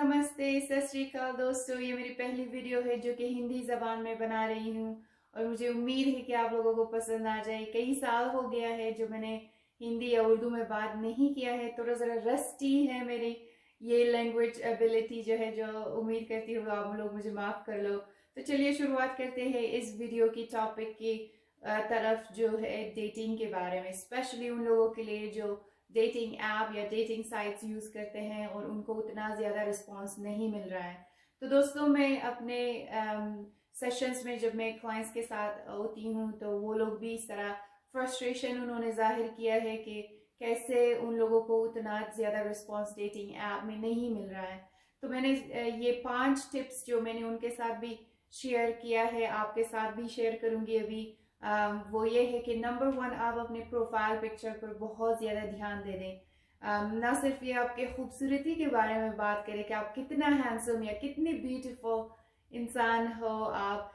नमस्ते, सत श्री अकाल दोस्तों। ये मेरी पहली वीडियो है जो कि हिंदी जबान में बना रही हूँ और मुझे उम्मीद है कि आप लोगों को पसंद आ जाए। कई साल हो गया है जो मैंने हिंदी या उर्दू में बात नहीं किया है, थोड़ा ज़रा रस्टी है मेरी ये लैंग्वेज एबिलिटी जो है, जो उम्मीद करती हूँ आप लोग मुझे माफ़ कर लो। तो चलिए शुरुआत करते हैं इस वीडियो की टॉपिक की तरफ, जो है डेटिंग के बारे में, स्पेशली उन लोगों के लिए जो डेटिंग ऐप या डेटिंग साइट्स यूज़ करते हैं और उनको उतना ज़्यादा रिस्पांस नहीं मिल रहा है। तो दोस्तों, मैं अपने सेशंस में जब मैं क्लाइंट्स के साथ होती हूँ तो वो लोग भी इस तरह फ्रस्ट्रेशन उन्होंने जाहिर किया है कि कैसे उन लोगों को उतना ज़्यादा रिस्पांस डेटिंग ऐप में नहीं मिल रहा है। तो मैंने ये 5 टिप्स जो मैंने उनके साथ भी शेयर किया है, आपके साथ भी शेयर करूँगी अभी। वो ये है कि नंबर 1, आप अपने प्रोफाइल पिक्चर पर बहुत ज़्यादा ध्यान दे दें। ना सिर्फ ये आपके खूबसूरती के बारे में बात करें कि आप कितना हैंडसम या कितनी ब्यूटीफुल इंसान हो आप,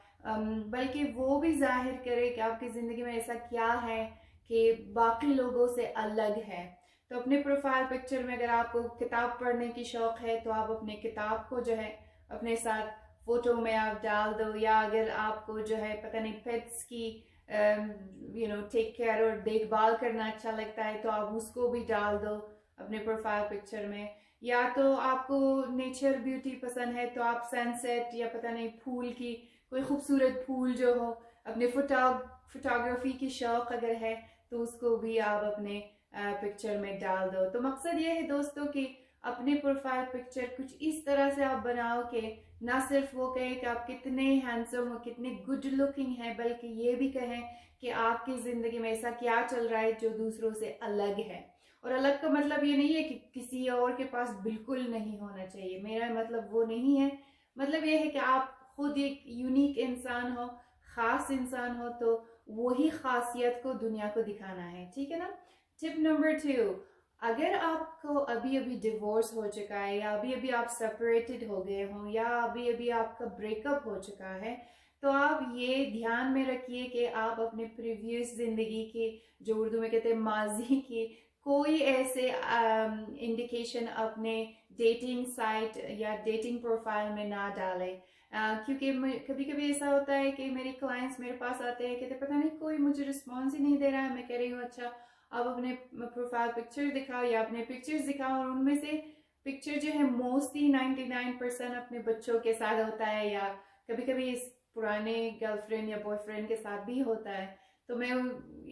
बल्कि वो भी जाहिर करे कि आपकी ज़िंदगी में ऐसा क्या है कि बाकी लोगों से अलग है। तो अपने प्रोफाइल पिक्चर में अगर आपको किताब पढ़ने की शौक़ है तो आप अपने किताब को जो है अपने साथ फोटो में आप डाल दो, या अगर आपको जो है पता नहीं पेट्स की टेक केयर और देखभाल करना अच्छा लगता है तो आप उसको भी डाल दो अपने प्रोफाइल पिक्चर में। या तो आपको नेचर ब्यूटी पसंद है तो आप सनसेट या पता नहीं फूल की कोई खूबसूरत फूल जो हो, अपने फोटोग्राफी की शौक अगर है तो उसको भी आप अपने पिक्चर में डाल दो। तो मकसद ये है दोस्तों कि अपने प्रोफाइल पिक्चर कुछ इस तरह से आप बनाओ कि ना सिर्फ वो कहें कि आप कितने हैंडसम और कितने गुड लुकिंग हैं, बल्कि ये भी कहें कि आपकी ज़िंदगी में ऐसा क्या चल रहा है जो दूसरों से अलग है। और अलग का मतलब ये नहीं है कि किसी और के पास बिल्कुल नहीं होना चाहिए, मेरा मतलब वो नहीं है। मतलब ये है कि आप खुद एक यूनिक इंसान हो, ख़ास इंसान हो, तो वही खासियत को दुनिया को दिखाना है, ठीक है ना। टिप नंबर 2, अगर आपको अभी अभी डिवोर्स हो चुका है, या अभी अभी आप सेपरेटेड हो गए हो, या अभी अभी आपका ब्रेकअप हो चुका है, तो आप ये ध्यान में रखिए कि आप अपने प्रीवियस ज़िंदगी की, जो उर्दू में कहते हैं माजी की, कोई ऐसे इंडिकेशन अपने डेटिंग साइट या डेटिंग प्रोफाइल में ना डालें। क्योंकि कभी कभी ऐसा होता है कि मेरे क्लाइंट्स मेरे पास आते हैं, कहते पता नहीं कोई मुझे रिस्पॉन्स ही नहीं दे रहा है। मैं कह रही हूँ अच्छा आप अपने प्रोफाइल पिक्चर दिखाओ या अपने पिक्चर्स दिखाओ, और उनमें से पिक्चर जो है मोस्टली 99% अपने बच्चों के साथ होता है, या कभी कभी इस पुराने गर्लफ्रेंड या बॉयफ्रेंड के साथ भी होता है। तो मैं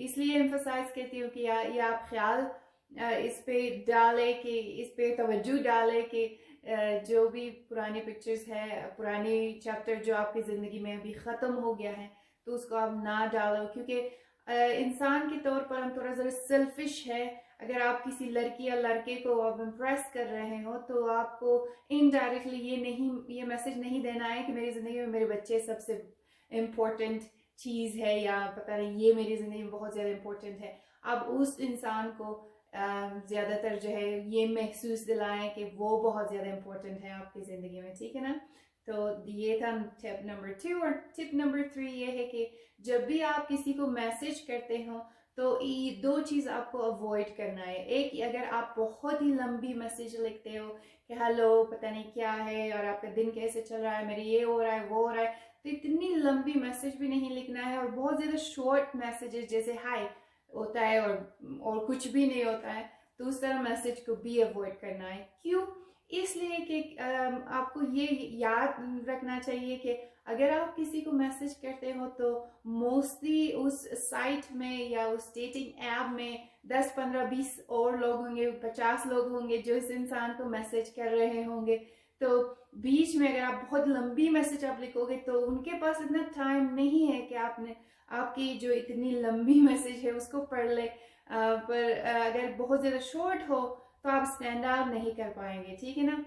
इसलिए एम्फसाइज करती हूँ कि ये आप ख्याल इस पे डाले, कि इस पे तवज्जो डाले कि जो भी पुराने पिक्चर्स है, पुराने चैप्टर जो आपकी ज़िंदगी में अभी ख़त्म हो गया है, तो उसको आप ना डालो। क्योंकि इंसान के तौर पर हम थोड़ा ज़रा सेल्फिश है। अगर आप किसी लड़की या लड़के को आप इम्प्रेस कर रहे हो तो आपको इनडायरेक्टली ये मैसेज नहीं देना है कि मेरी ज़िंदगी में मेरे बच्चे सबसे इम्पोर्टेंट चीज़ है, या पता नहीं ये मेरी ज़िंदगी में बहुत ज़्यादा इम्पोर्टेंट है। आप उस इंसान को ज़्यादातर जो है ये महसूस दिलाएं कि वो बहुत ज़्यादा इम्पोर्टेंट है आपकी ज़िंदगी में, ठीक है ना। तो ये था टिप नंबर 2। और टिप नंबर 3 ये है कि जब भी आप किसी को मैसेज करते हो तो ये 2 चीज़ आपको अवॉइड करना है। एक, अगर आप बहुत ही लंबी मैसेज लिखते हो कि हेलो पता नहीं क्या है और आपका दिन कैसे चल रहा है, मेरे ये हो रहा है वो हो रहा है, तो इतनी लंबी मैसेज भी नहीं लिखना है। और बहुत ज़्यादा शॉर्ट मैसेजेस जैसे हाय होता है और कुछ भी नहीं होता है, तो उस तरह मैसेज को भी अवॉइड करना है। क्यों? इसलिए कि आपको ये याद रखना चाहिए कि अगर आप किसी को मैसेज करते हो तो मोस्टली उस साइट में या उस डेटिंग ऐप में 10, 15, 20 और लोग होंगे, 50 लोग होंगे जो इस इंसान को मैसेज कर रहे होंगे। तो बीच में अगर आप बहुत लंबी मैसेज आप लिखोगे तो उनके पास इतना टाइम नहीं है कि आपकी जो इतनी लंबी मैसेज है उसको पढ़ ले। पर अगर बहुत ज़्यादा शॉर्ट हो तो आप स्टैंड आउट नहीं कर पाएंगे, ठीक है ना।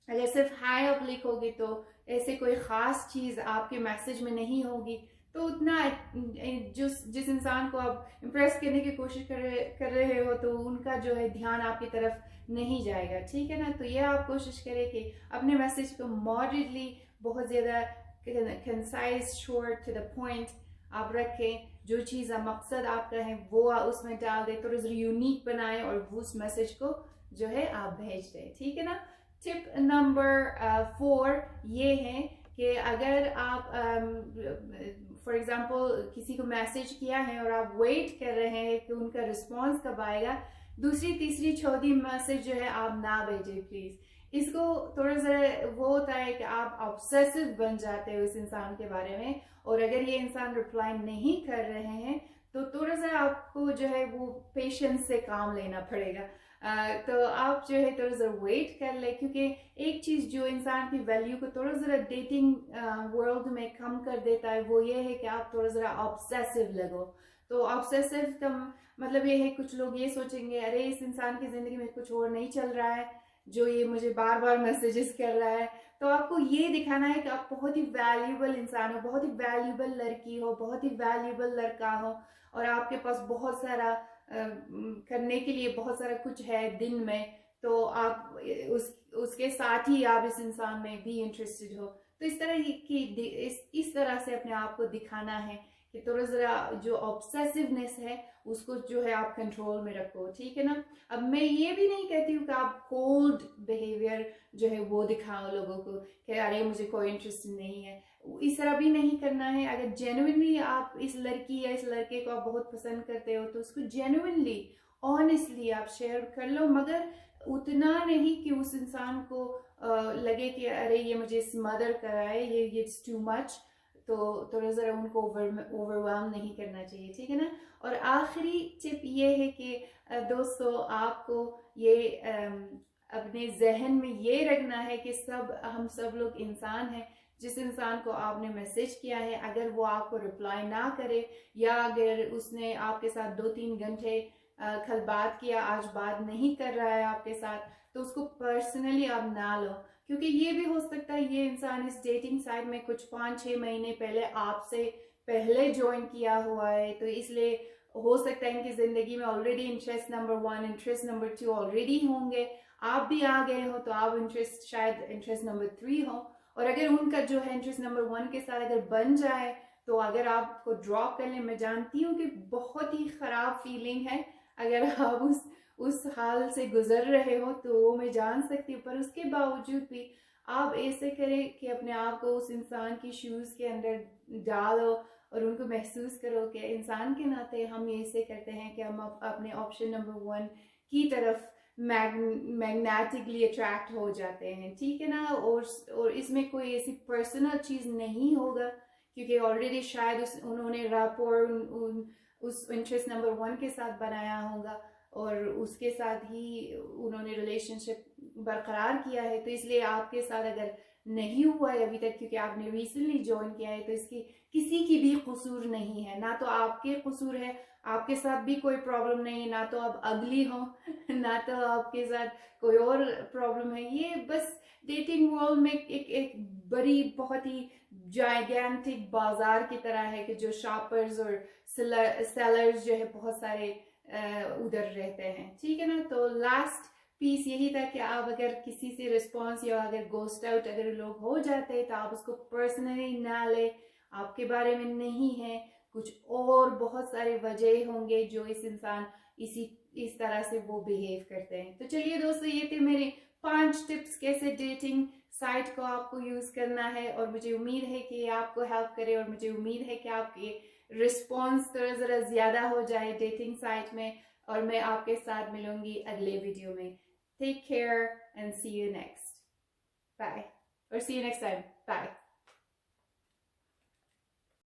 अगर सिर्फ हाय आप लिखोगे तो ऐसे कोई ख़ास चीज़ आपके मैसेज में नहीं होगी, तो उतना जिस इंसान को आप इम्प्रेस करने की कोशिश कर रहे हो तो उनका जो है ध्यान आपकी तरफ नहीं जाएगा, ठीक है ना। तो ये आप कोशिश करें कि अपने मैसेज को मॉडरेटली, बहुत ज़्यादा concise, short, to the point आप रखें। जो चीज़ मकसद आपका है वो उसमें डाल दें, तो यूनिक बनाएं और उस मैसेज को जो है आप भेज दें, ठीक है ना। टिप नंबर 4 ये है कि अगर आप फॉर एग्जांपल किसी को मैसेज किया है और आप वेट कर रहे हैं कि उनका रिस्पांस कब आएगा, दूसरी तीसरी चौथी मैसेज जो है आप ना भेजें प्लीज। इसको थोड़ा सा वो होता है कि आप ऑब्सेसिव बन जाते हो इस इंसान के बारे में, और अगर ये इंसान रिप्लाई नहीं कर रहे हैं तो थोड़ा सा आपको जो है वो पेशेंस से काम लेना पड़ेगा। तो आप जो है थोड़ा सा वेट कर ले, क्योंकि एक चीज जो इंसान की वैल्यू को थोड़ा सा डेटिंग वर्ल्ड में कम कर देता है वो ये है कि आप थोड़ा सा ऑब्सेसिव लगो। तो ऑब्सेसिव का मतलब ये है, कुछ लोग ये सोचेंगे अरे इस इंसान की जिंदगी में कुछ और नहीं चल रहा है जो ये मुझे बार बार मैसेजेस कर रहा है। तो आपको ये दिखाना है कि आप बहुत ही वैल्यूबल इंसान हो, बहुत ही वैल्यूबल लड़की हो, बहुत ही वैल्यूबल लड़का हो, और आपके पास बहुत सारा करने के लिए बहुत सारा कुछ है दिन में। तो आप उसके साथ ही आप इस इंसान में भी इंटरेस्टेड हो। तो इस तरह की इस तरह से अपने आप को दिखाना है कि थोड़ा जरा जो ऑब्सेसिवनेस है उसको जो है आप कंट्रोल में रखो, ठीक है ना। अब मैं ये भी नहीं कहती हूँ कि आप कोल्ड बिहेवियर जो है वो दिखाओ लोगों को कि अरे मुझे कोई इंटरेस्ट नहीं है, इस तरह भी नहीं करना है। अगर जेन्युइनली आप इस लड़की या इस लड़के को आप बहुत पसंद करते हो तो उसको जेन्युइनली ऑनेस्टली आप शेयर कर लो, मगर उतना नहीं कि उस इंसान को लगे कि अरे ये मुझे स्मदर कर रहा है, ये इट्स टू मच। तो थोड़ा ज़रा उनको ओवरवेलम नहीं करना चाहिए, ठीक है ना। और आखिरी टिप ये है कि दोस्तों आपको ये अपने जहन में ये रखना है कि हम सब लोग इंसान हैं। जिस इंसान को आपने मैसेज किया है अगर वो आपको रिप्लाई ना करे, या अगर उसने आपके साथ 2-3 घंटे कल बात किया आज बात नहीं कर रहा है आपके साथ, तो उसको पर्सनली आप ना लो, क्योंकि ये भी हो सकता है ये इंसान इस डेटिंग साइट में कुछ 5-6 महीने पहले आपसे पहले ज्वाइन किया हुआ है। तो इसलिए हो सकता है इनकी जिंदगी में already interest number 1 interest number 2 already होंगे, आप भी आ गए हो तो आप शायद इंटरेस्ट नंबर 3 हो। और अगर उनका जो है इंटरेस्ट नंबर 1 के साथ अगर बन जाए तो अगर आपको ड्रॉप कर ले, मैं जानती हूँ कि बहुत ही खराब फीलिंग है अगर आप उस हाल से गुजर रहे हो, तो वो मैं जान सकती हूँ। पर उसके बावजूद भी आप ऐसे करें कि अपने आप को उस इंसान की शूज के अंदर डालो और उनको महसूस करो कि इंसान के नाते हम ऐसे करते हैं कि हम अपने ऑप्शन नंबर 1 की तरफ मैग्नेटिकली अट्रैक्ट हो जाते हैं, ठीक है ना। और इसमें कोई ऐसी पर्सनल चीज नहीं होगा, क्योंकि ऑलरेडी शायद उन्होंने रैपोर उस इंटरेस्ट नंबर 1 के साथ बनाया होगा और उसके साथ ही उन्होंने रिलेशनशिप बरकरार किया है। तो इसलिए आपके साथ अगर नहीं हुआ है अभी तक क्योंकि आपने रिसेंटली ज्वाइन किया है, तो इसकी किसी की भी कसूर नहीं है, ना तो आपके कसूर है, आपके साथ भी कोई प्रॉब्लम नहीं है, ना तो आप अगली हो ना तो आपके साथ कोई और प्रॉब्लम है। ये बस डेटिंग वर्ल्ड में एक बड़ी बहुत ही जायगेंटिक बाजार की तरह है कि जो शॉपर्स और सेलर्स जो है बहुत सारे उधर रहते हैं, ठीक है ना। तो लास्ट पीस यही था कि आप अगर किसी से रिस्पॉन्स या अगर गोस्ट आउट अगर लोग हो जाते हैं तो आप उसको पर्सनली ना ले, आपके बारे में नहीं है, कुछ और बहुत सारे वजह होंगे जो इस इंसान इस तरह से वो बिहेव करते हैं। तो चलिए दोस्तों, ये थे मेरे 5 टिप्स कैसे डेटिंग साइट को आपको यूज करना है, और मुझे उम्मीद है कि ये आपको हेल्प करे, और मुझे उम्मीद है कि आपके रिस्पॉन्स थोड़ा जरा ज्यादा हो जाए डेटिंग साइट में। और मैं आपके साथ मिलूंगी अगले वीडियो में। Take care and see you next bye, और see you next time bye.